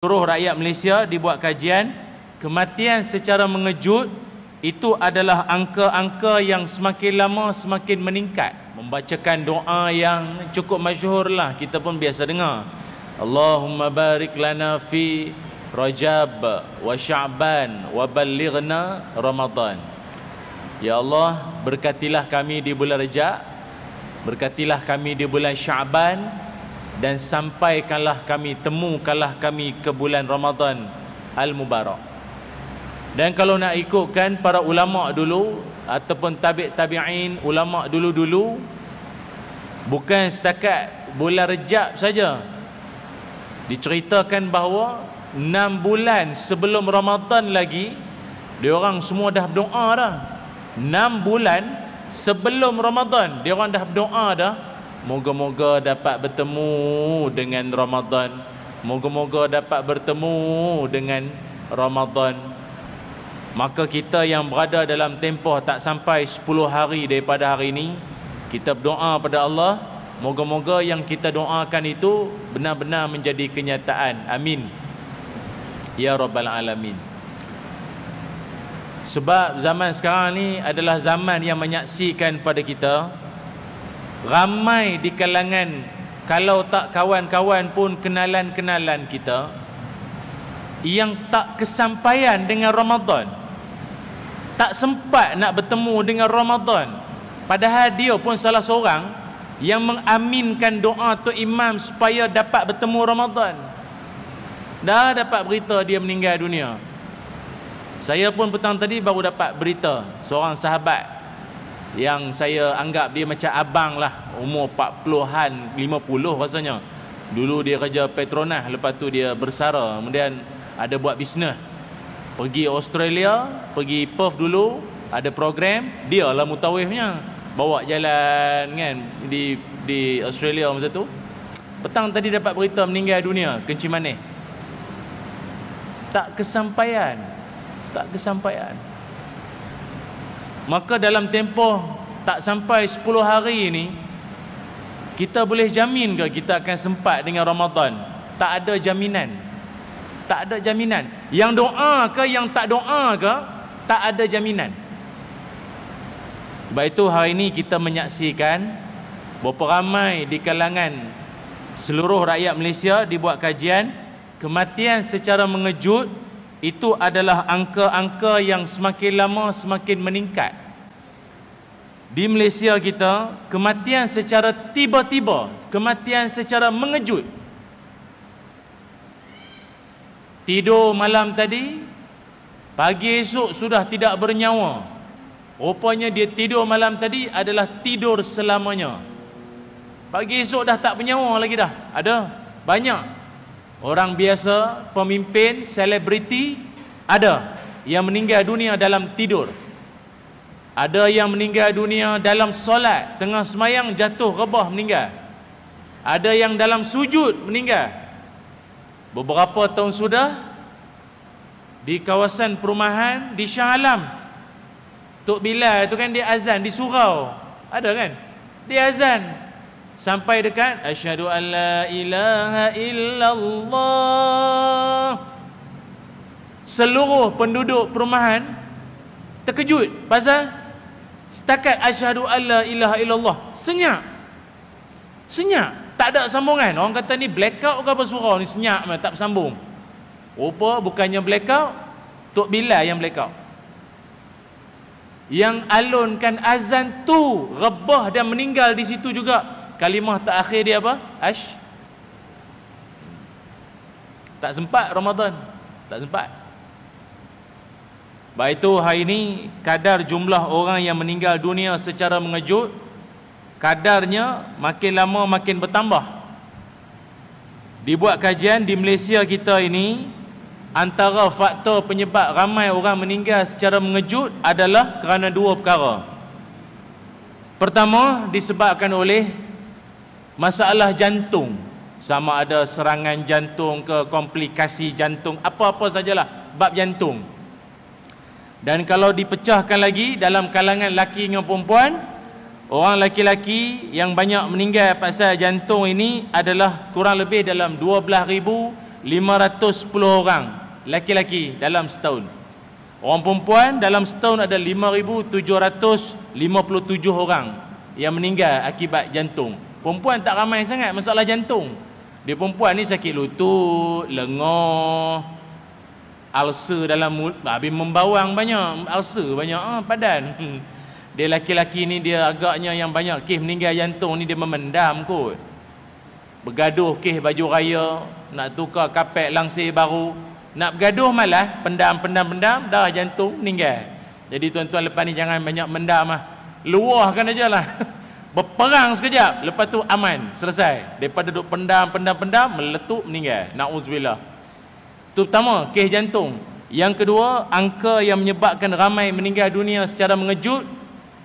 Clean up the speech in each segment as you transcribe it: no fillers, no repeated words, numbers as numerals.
Seluruh rakyat Malaysia dibuat kajian, kematian secara mengejut itu adalah angka-angka yang semakin lama semakin meningkat. Membacakan doa yang cukup masyhur lah, kita pun biasa dengar. Allahumma barik lana fi Rajab wa Sya'ban wa ballighna Ramadan. Ya Allah, berkatilah kami di bulan Rajab, berkatilah kami di bulan Sya'ban, dan sampaikanlah kami, temukanlah kami ke bulan Ramadan Al-Mubarak. Dan kalau nak ikutkan para ulama dulu ataupun tabi'in, ulama dulu-dulu, bukan setakat bulan Rejab saja. Diceritakan bahawa 6 bulan sebelum Ramadan lagi, diorang semua dah berdoa dah. 6 bulan sebelum Ramadan diorang dah berdoa dah. Moga-moga dapat bertemu dengan Ramadan. Moga-moga dapat bertemu dengan Ramadan. Maka kita yang berada dalam tempoh tak sampai 10 hari daripada hari ini, kita berdoa pada Allah, moga-moga yang kita doakan itu benar-benar menjadi kenyataan. Amin ya Rabbal Alamin. Sebab zaman sekarang ni adalah zaman yang menyaksikan pada kita, ramai di kalangan, kalau tak kawan-kawan pun kenalan-kenalan kita, yang tak kesampaian dengan Ramadan, tak sempat nak bertemu dengan Ramadan. Padahal dia pun salah seorang yang mengaminkan doa Tok Imam supaya dapat bertemu Ramadan. Dah dapat berita dia meninggal dunia. Saya pun petang tadi baru dapat berita seorang sahabat yang saya anggap dia macam abang lah, umur 40-an, 50 rasanya. Dulu dia kerja Petronas, lepas tu dia bersara, kemudian ada buat bisnes. Pergi Australia, pergi Perth dulu, ada program, dia lah mutawifnya, bawa jalan kan di Australia masa tu. Petang tadi dapat berita meninggal dunia, kencing manis. Tak kesampaian. Maka dalam tempoh tak sampai 10 hari ini, kita boleh jamin ke kita akan sempat dengan Ramadan? Tak ada jaminan. Tak ada jaminan. Yang doa ke yang tak doa ke, tak ada jaminan. Sebab itu hari ini kita menyaksikan berapa ramai di kalangan seluruh rakyat Malaysia dibuat kajian, kematian secara mengejut itu adalah angka-angka yang semakin lama semakin meningkat. Di Malaysia kita, kematian secara tiba-tiba, kematian secara mengejut. Tidur malam tadi, pagi esok sudah tidak bernyawa. Rupanya dia tidur malam tadi adalah tidur selamanya. Pagi esok dah tak bernyawa lagi dah. Ada banyak orang biasa, pemimpin, selebriti, ada yang meninggal dunia dalam tidur. Ada yang meninggal dunia dalam solat, tengah semayang jatuh rebah meninggal. Ada yang dalam sujud meninggal. Beberapa tahun sudah, di kawasan perumahan di Shah Alam, Tok Bilal tu kan dia azan di surau. Ada kan? Dia azan sampai dekat asyhadu an la ilaha illallah. Seluruh penduduk perumahan terkejut pasal setakat asyhadu an la ilaha illallah, senyap. Tak ada sambungan. Orang kata ni blackout ke apa surau ni, senyap tak bersambung. Rupa bukannya blackout, Tok Bilal yang blackout. Yang alunkan azan tu rebah dan meninggal di situ juga. Kalimah terakhir dia apa? Tak sempat Ramadan. Tak sempat. Baik itu hari ini, kadar jumlah orang yang meninggal dunia secara mengejut, kadarnya makin lama makin bertambah. Dibuat kajian di Malaysia kita ini, antara faktor penyebab ramai orang meninggal secara mengejut adalah kerana 2 perkara. Pertama, disebabkan oleh masalah jantung. Sama ada serangan jantung ke, komplikasi jantung, apa-apa sajalah bab jantung. Dan kalau dipecahkan lagi dalam kalangan laki dengan perempuan, orang laki-laki yang banyak meninggal pasal jantung ini adalah kurang lebih dalam 12,000 510 orang laki-laki dalam setahun. Orang perempuan dalam setahun ada 5,757 orang yang meninggal akibat jantung. Perempuan tak ramai sangat masalah jantung. Dia perempuan ni sakit lutut, lengan, ulcer dalam mulut, habis membawang banyak, ulcer banyak, padan. Dia laki-laki ni dia agaknya yang banyak kes meninggal jantung ni dia memendam kot. Bergaduh kes baju raya, nak tukar kapet langsir baru, nak bergaduh malah pendam, darah jantung meninggal. Jadi tuan-tuan lepas ni jangan banyak mendam lah. Luahkan aja lah. Berperang sekejap, lepas tu aman, selesai. Daripada duduk pendam, meletup, meninggal. Na'udzubillah. Itu pertama, kes jantung. Yang kedua, angka yang menyebabkan ramai meninggal dunia secara mengejut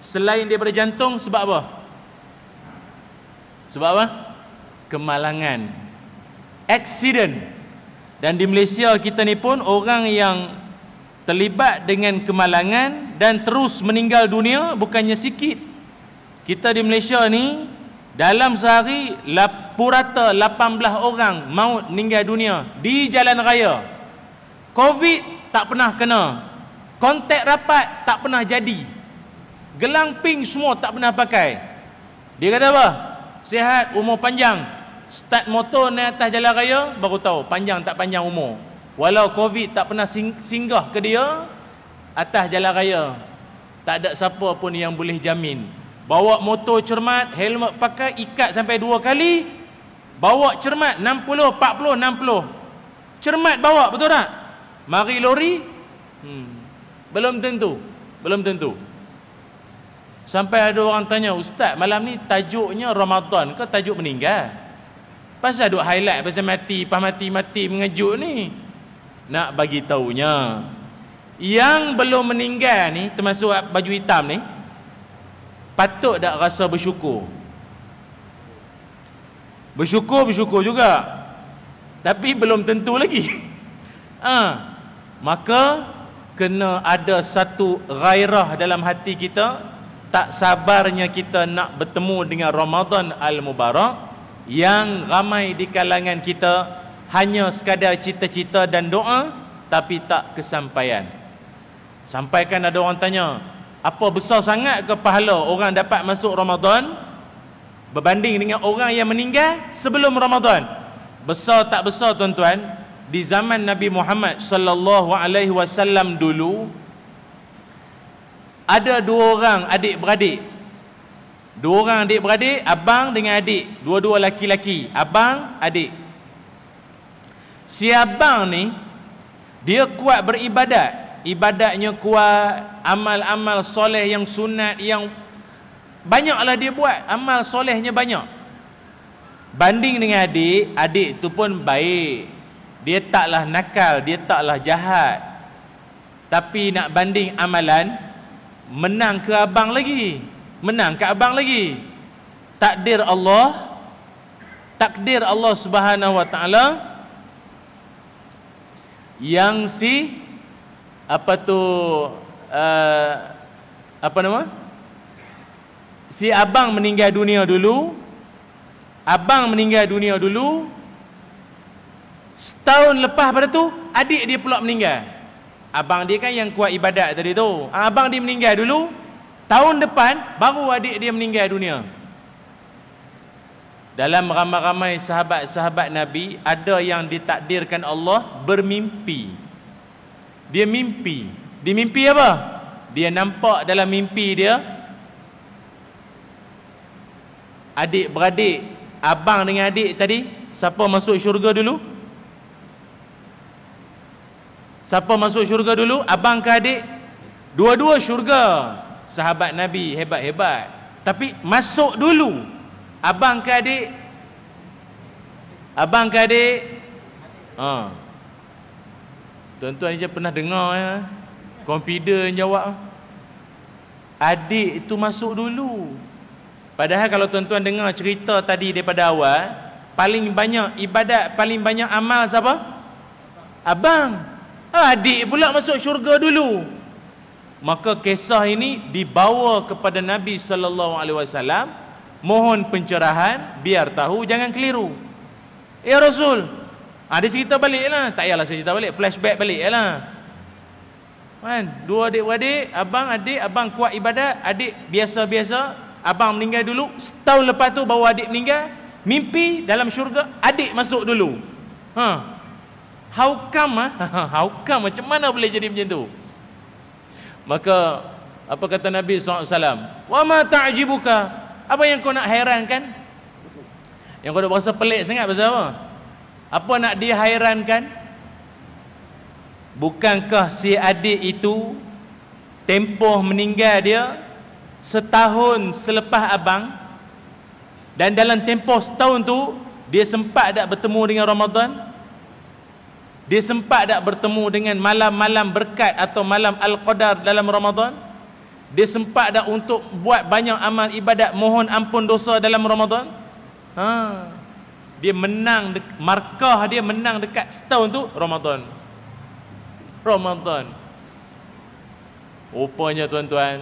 selain daripada jantung, sebab apa? Sebab apa? Kemalangan, accident. Dan di Malaysia kita ni pun orang yang terlibat dengan kemalangan dan terus meninggal dunia bukannya sikit. Kita di Malaysia ni dalam sehari purata 18 orang maut meninggal dunia di jalan raya. Covid tak pernah kena, kontak rapat tak pernah jadi, gelang pink semua tak pernah pakai. Dia kata apa? Sihat, umur panjang. Start motor naik atas jalan raya baru tahu panjang tak panjang umur. Walau Covid tak pernah singgah ke dia, atas jalan raya tak ada siapa pun yang boleh jamin. Bawa motor cermat, helmet pakai, ikat sampai 2 kali. Bawa cermat 60, 40, 60. Cermat bawa, betul tak? Mari lori, belum tentu. Sampai ada orang tanya, Ustaz malam ni tajuknya Ramadan ke tajuk meninggal? Pasal duk highlight pasal mati, pas mati mengejut ni. Nak bagi tahunya, yang belum meninggal ni, termasuk baju hitam ni, patut tak rasa bersyukur? Bersyukur juga, tapi belum tentu lagi. Maka kena ada satu ghairah dalam hati kita, tak sabarnya kita nak bertemu dengan Ramadan Al-Mubarak, yang ramai di kalangan kita hanya sekadar cita-cita dan doa tapi tak kesampaian. Sampaikan ada orang tanya, apa besar sangat ke pahala orang dapat masuk Ramadan berbanding dengan orang yang meninggal sebelum Ramadan? Besar tak besar tuan-tuan? Di zaman Nabi Muhammad sallallahu alaihi wasallam dulu ada 2 orang adik-beradik. 2 orang adik-beradik, abang dengan adik, dua-dua laki-laki, abang, adik. Si abang ni dia kuat beribadat. Ibadatnya kuat, amal-amal soleh yang sunat yang banyaklah dia buat, amal solehnya banyak. Banding dengan adik, adik tu pun baik. Dia taklah nakal, dia taklah jahat. Tapi nak banding amalan, menang ke abang lagi. Takdir Allah Subhanahu wa taala yang si si abang meninggal dunia dulu. Setahun lepas pada tu adik dia pula meninggal. Abang dia kan yang kuat ibadat tadi tu, abang dia meninggal dulu. Tahun depan baru adik dia meninggal dunia. Dalam ramai-ramai sahabat-sahabat Nabi, ada yang ditakdirkan Allah bermimpi. Dia mimpi apa? Dia nampak dalam mimpi dia adik-beradik, abang dengan adik tadi, siapa masuk syurga dulu? Abang ke adik? Dua-dua syurga. Sahabat Nabi hebat-hebat. Tapi masuk dulu abang ke adik? Tuan-tuan je pernah dengar ya, confident jawab, adik itu masuk dulu. Padahal kalau tuan-tuan dengar cerita tadi daripada awal, paling banyak ibadat, paling banyak amal siapa? Abang. Adik pula masuk syurga dulu. Maka kisah ini dibawa kepada Nabi sallallahu alaihi wasallam, mohon pencerahan biar tahu, jangan keliru. Ya Rasul, Dia cerita balik lah. Tak payahlah saya cerita balik, flashback balik lah. Kan? Dua adik-beradik, abang adik, abang kuat ibadat, adik biasa-biasa, abang meninggal dulu, setahun lepas tu baru adik meninggal, mimpi dalam syurga adik masuk dulu. How come? How come? Macam mana boleh jadi macam tu? Maka apa kata Nabi SAW? Wa ma ta'jibuka? Apa yang kau nak hairankan? Yang kau dah berasa pelik sangat pasal apa? Apa nak dihairankan? Bukankah si adik itu tempoh meninggal dia setahun selepas abang, dan dalam tempoh setahun tu dia sempat tak bertemu dengan Ramadan? Dia sempat tak bertemu dengan malam-malam berkat atau malam Al-Qadar dalam Ramadan? Dia sempat tak untuk buat banyak amal ibadat, mohon ampun dosa dalam Ramadan? Dia menang, markah dia menang dekat setahun tu Ramadan. Rupanya tuan-tuan,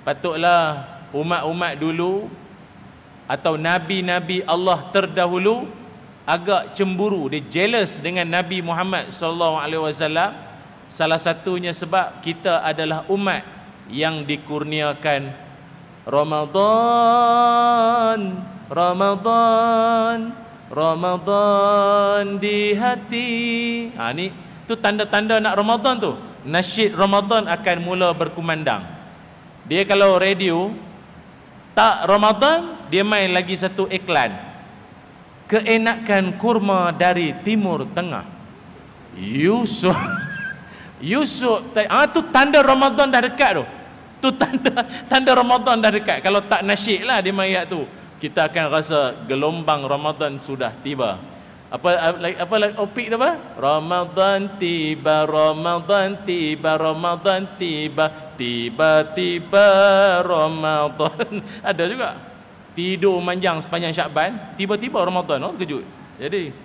patutlah umat-umat dulu atau nabi-nabi Allah terdahulu agak cemburu, dia jealous dengan Nabi Muhammad SAW. Salah satunya sebab kita adalah umat yang dikurniakan Ramadan di hati. Ni tu tanda-tanda nak Ramadan tu. Nasyid Ramadan akan mula berkumandang. Dia kalau radio tak Ramadan, dia main lagi satu iklan. Keenakan kurma dari Timur Tengah. Yusuf tu tanda Ramadan dah dekat tu. Tu tanda Ramadan dah dekat. Kalau tak nasyid lah dia main ayat tu, kita akan rasa gelombang Ramadan sudah tiba. Apa opik tu apa? Ramadan tiba, tiba-tiba Ramadan. Ada juga. Tidur manjang sepanjang Syakban, tiba-tiba Ramadan, kejut. Jadi